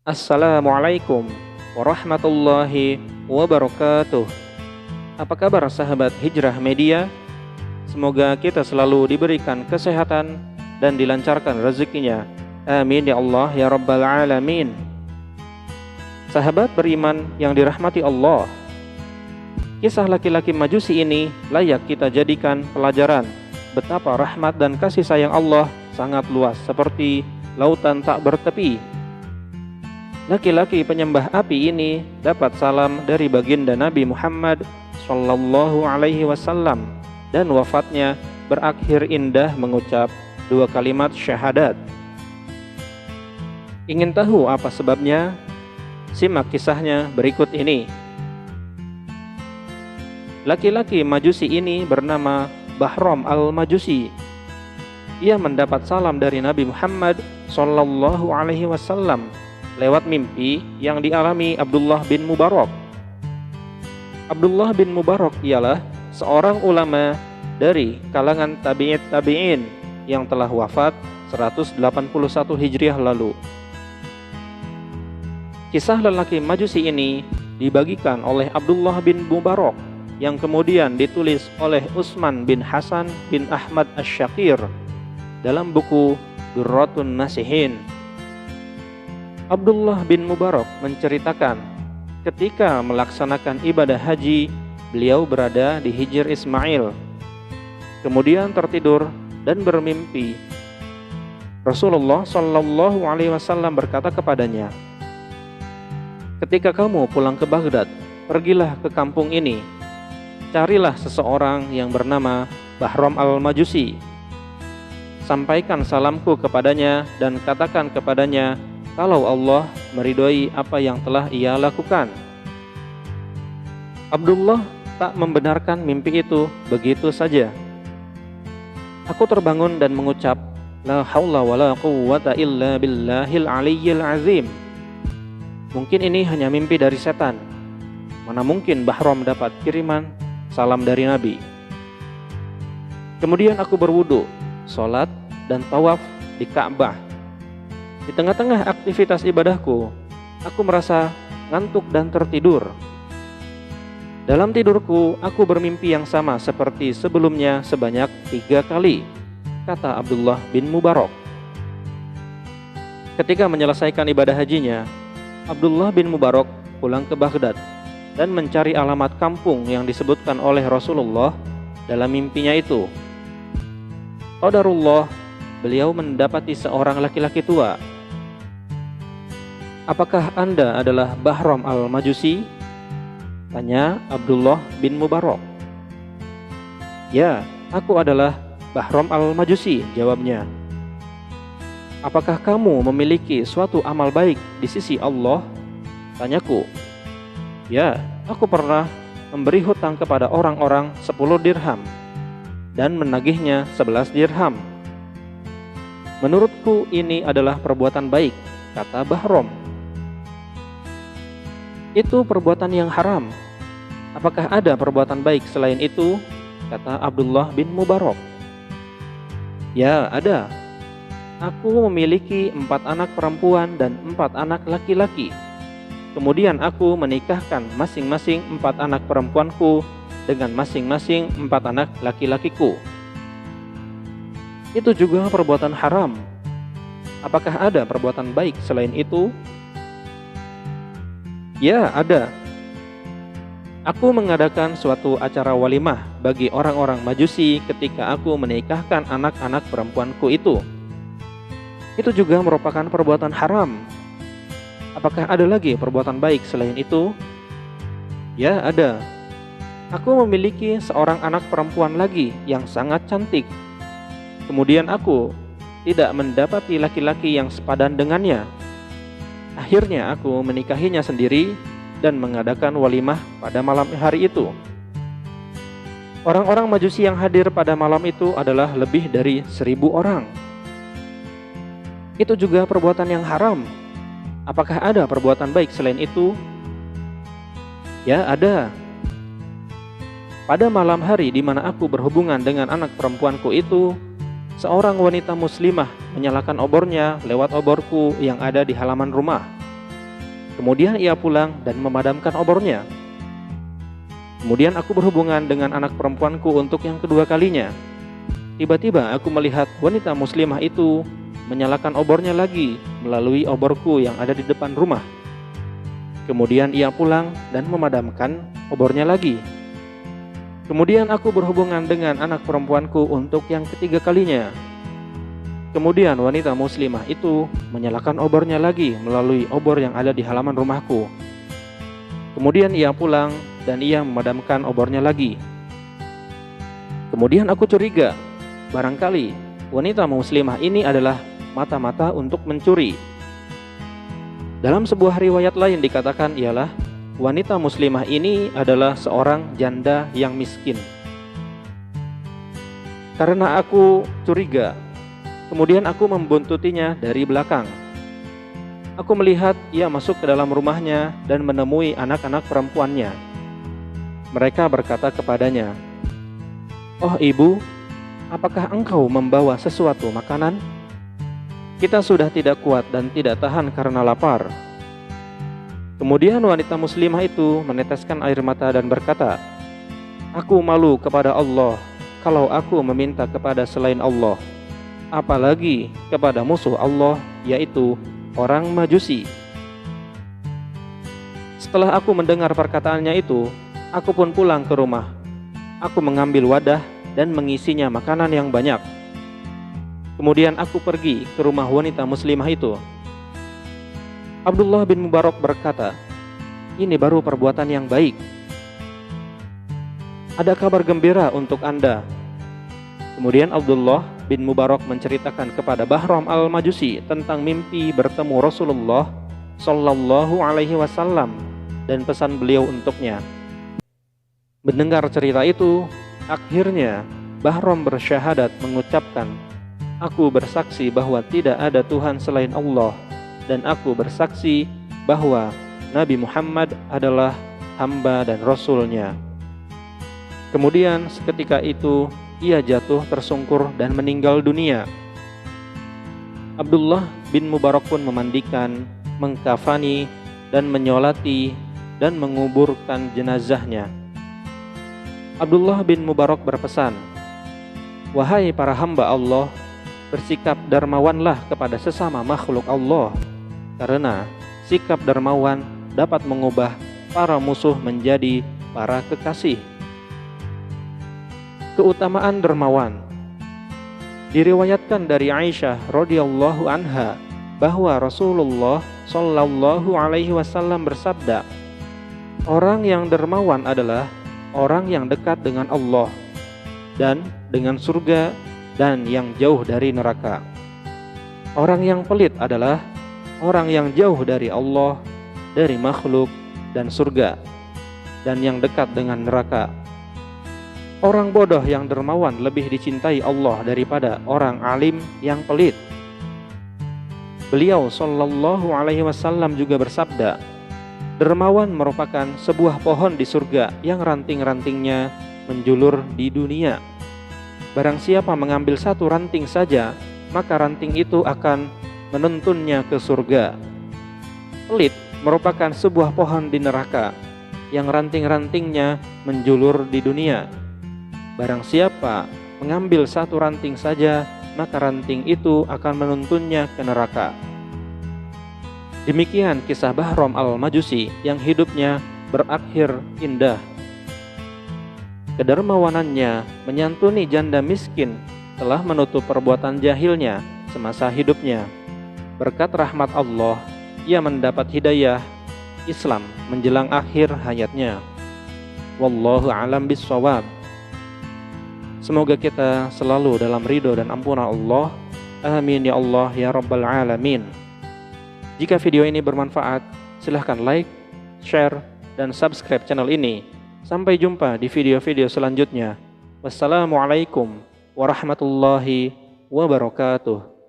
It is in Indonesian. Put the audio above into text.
Assalamualaikum warahmatullahi wabarakatuh. Apa kabar sahabat Hijrah Media? Semoga kita selalu diberikan kesehatan dan dilancarkan rezekinya. Amin ya Allah ya Rabbal Alamin. Sahabat beriman yang dirahmati Allah, kisah laki-laki Majusi ini layak kita jadikan pelajaran betapa rahmat dan kasih sayang Allah sangat luas seperti lautan tak bertepi. Laki-laki penyembah api ini dapat salam dari baginda Nabi Muhammad Sallallahu Alaihi Wasallam dan wafatnya berakhir indah mengucap dua kalimat syahadat. Ingin tahu apa sebabnya? Simak kisahnya berikut ini. Laki-laki Majusi ini bernama Bahram al-Majusi. Ia mendapat salam dari Nabi Muhammad Sallallahu Alaihi Wasallam lewat mimpi yang dialami Abdullah bin Mubarak. Abdullah bin Mubarak ialah seorang ulama dari kalangan tabi'in yang telah wafat 181 Hijriah lalu. Kisah lelaki Majusi ini dibagikan oleh Abdullah bin Mubarak yang kemudian ditulis oleh Utsman bin Hasan bin Ahmad Asy-Syakir dalam buku Durratun Nasihin. Abdullah bin Mubarak menceritakan ketika melaksanakan ibadah haji, beliau berada di Hijr Ismail. Kemudian tertidur dan bermimpi. Rasulullah Shallallahu Alaihi Wasallam berkata kepadanya, "Ketika kamu pulang ke Baghdad, pergilah ke kampung ini. Carilah seseorang yang bernama Bahram al-Majusi. Sampaikan salamku kepadanya dan katakan kepadanya kalau Allah meridhoi apa yang telah ia lakukan." Abdullah tak membenarkan mimpi itu begitu saja. Aku terbangun dan mengucap, "La haula wala quwwata illa billahil aliyyil azim." Mungkin ini hanya mimpi dari setan. Mana mungkin Bahram dapat kiriman salam dari Nabi. Kemudian aku berwudu, sholat dan tawaf di Ka'bah. Di tengah-tengah aktivitas ibadahku, aku merasa ngantuk dan tertidur. Dalam tidurku, aku bermimpi yang sama seperti sebelumnya sebanyak 3 kali, kata Abdullah bin Mubarak. Ketika menyelesaikan ibadah hajinya, Abdullah bin Mubarak pulang ke Baghdad dan mencari alamat kampung yang disebutkan oleh Rasulullah dalam mimpinya itu. Qadarullah, beliau mendapati seorang laki-laki tua. "Apakah Anda adalah Bahram al-Majusi?" tanya Abdullah bin Mubarak. "Ya, aku adalah Bahram al-Majusi," jawabnya. "Apakah kamu memiliki suatu amal baik di sisi Allah?" tanyaku. "Ya, aku pernah memberi hutang kepada orang-orang 10 dirham dan menagihnya 11 dirham. Menurutku ini adalah perbuatan baik," kata Bahram. "Itu perbuatan yang haram. Apakah ada perbuatan baik selain itu?" kata Abdullah bin Mubarak. "Ya, ada. Aku memiliki 4 anak perempuan dan 4 anak laki-laki. Kemudian aku menikahkan masing-masing 4 anak perempuanku dengan masing-masing 4 anak laki-lakiku. Itu juga perbuatan haram. Apakah ada perbuatan baik selain itu?" "Ya, ada. Aku mengadakan suatu acara walimah bagi orang-orang Majusi ketika aku menikahkan anak-anak perempuanku itu. Itu juga merupakan perbuatan haram. Apakah ada lagi perbuatan baik selain itu?" "Ya, ada. Aku memiliki seorang anak perempuan lagi yang sangat cantik. Kemudian aku tidak mendapati laki-laki yang sepadan dengannya. Akhirnya aku menikahinya sendiri dan mengadakan walimah pada malam hari itu. Orang-orang Majusi yang hadir pada malam itu adalah lebih dari 1000 orang. Itu juga perbuatan yang haram. Apakah ada perbuatan baik selain itu?" "Ya, ada. Pada malam hari di mana aku berhubungan dengan anak perempuanku itu, seorang wanita muslimah menyalakan obornya lewat oborku yang ada di halaman rumah. Kemudian ia pulang dan memadamkan obornya. Kemudian aku berhubungan dengan anak perempuanku untuk yang kedua kalinya. Tiba-tiba aku melihat wanita muslimah itu menyalakan obornya lagi melalui oborku yang ada di depan rumah. Kemudian ia pulang dan memadamkan obornya lagi. Kemudian aku berhubungan dengan anak perempuanku untuk yang ketiga kalinya. Kemudian wanita muslimah itu menyalakan obornya lagi melalui obor yang ada di halaman rumahku. Kemudian ia pulang dan ia memadamkan obornya lagi. Kemudian aku curiga, barangkali wanita muslimah ini adalah mata-mata untuk mencuri. Dalam sebuah riwayat lain dikatakan ialah wanita muslimah ini adalah seorang janda yang miskin. Karena aku curiga, kemudian aku membuntutinya dari belakang. Aku melihat ia masuk ke dalam rumahnya dan menemui anak-anak perempuannya. Mereka berkata kepadanya, "Oh ibu, apakah engkau membawa sesuatu makanan? Kita sudah tidak kuat dan tidak tahan karena lapar." Kemudian wanita muslimah itu meneteskan air mata dan berkata, "Aku malu kepada Allah kalau aku meminta kepada selain Allah, apalagi kepada musuh Allah, yaitu orang Majusi." Setelah aku mendengar perkataannya itu, aku pun pulang ke rumah. Aku mengambil wadah dan mengisinya makanan yang banyak. Kemudian aku pergi ke rumah wanita muslimah itu. Abdullah bin Mubarak berkata, "Ini baru perbuatan yang baik. Ada kabar gembira untuk Anda." Kemudian Abdullah bin Mubarak menceritakan kepada Bahram al-Majusi tentang mimpi bertemu Rasulullah Sallallahu Alaihi Wasallam dan pesan beliau untuknya. Mendengar cerita itu, akhirnya Bahram bersyahadat mengucapkan, "Aku bersaksi bahwa tidak ada Tuhan selain Allah, dan aku bersaksi bahwa Nabi Muhammad adalah hamba dan Rasul-Nya." Kemudian seketika itu ia jatuh tersungkur dan meninggal dunia. Abdullah bin Mubarak pun memandikan, mengkafani, dan menyolati dan menguburkan jenazahnya. Abdullah bin Mubarak berpesan, "Wahai para hamba Allah, bersikap dermawanlah kepada sesama makhluk Allah, karena sikap dermawan dapat mengubah para musuh menjadi para kekasih." Keutamaan dermawan. Diriwayatkan dari Aisyah radhiyallahu anha bahwa Rasulullah Shallallahu Alaihi Wasallam bersabda, "Orang yang dermawan adalah orang yang dekat dengan Allah dan dengan surga dan yang jauh dari neraka. Orang yang pelit adalah orang yang jauh dari Allah, dari makhluk dan surga, dan yang dekat dengan neraka. Orang bodoh yang dermawan lebih dicintai Allah daripada orang alim yang pelit." Beliau Shallallahu Alaihi Wasallam juga bersabda, "Dermawan merupakan sebuah pohon di surga yang ranting-rantingnya menjulur di dunia. Barang siapa mengambil satu ranting saja, maka ranting itu akan menuntunnya ke surga." Pelit merupakan sebuah pohon di neraka yang ranting-rantingnya menjulur di dunia. Barang siapa mengambil satu ranting saja, maka ranting itu akan menuntunnya ke neraka. Demikian kisah Bahram al-Majusi yang hidupnya berakhir indah. Kedermawanannya menyantuni janda miskin telah menutup perbuatan jahilnya semasa hidupnya. Berkat rahmat Allah, ia mendapat hidayah Islam menjelang akhir hayatnya. Wallahu a'lam bishawab. Semoga kita selalu dalam ridho dan ampunan Allah. Amin ya Allah ya Rabbal Alamin. Jika video ini bermanfaat, silahkan like, share, dan subscribe channel ini. Sampai jumpa di video-video selanjutnya. Wassalamualaikum warahmatullahi wabarakatuh.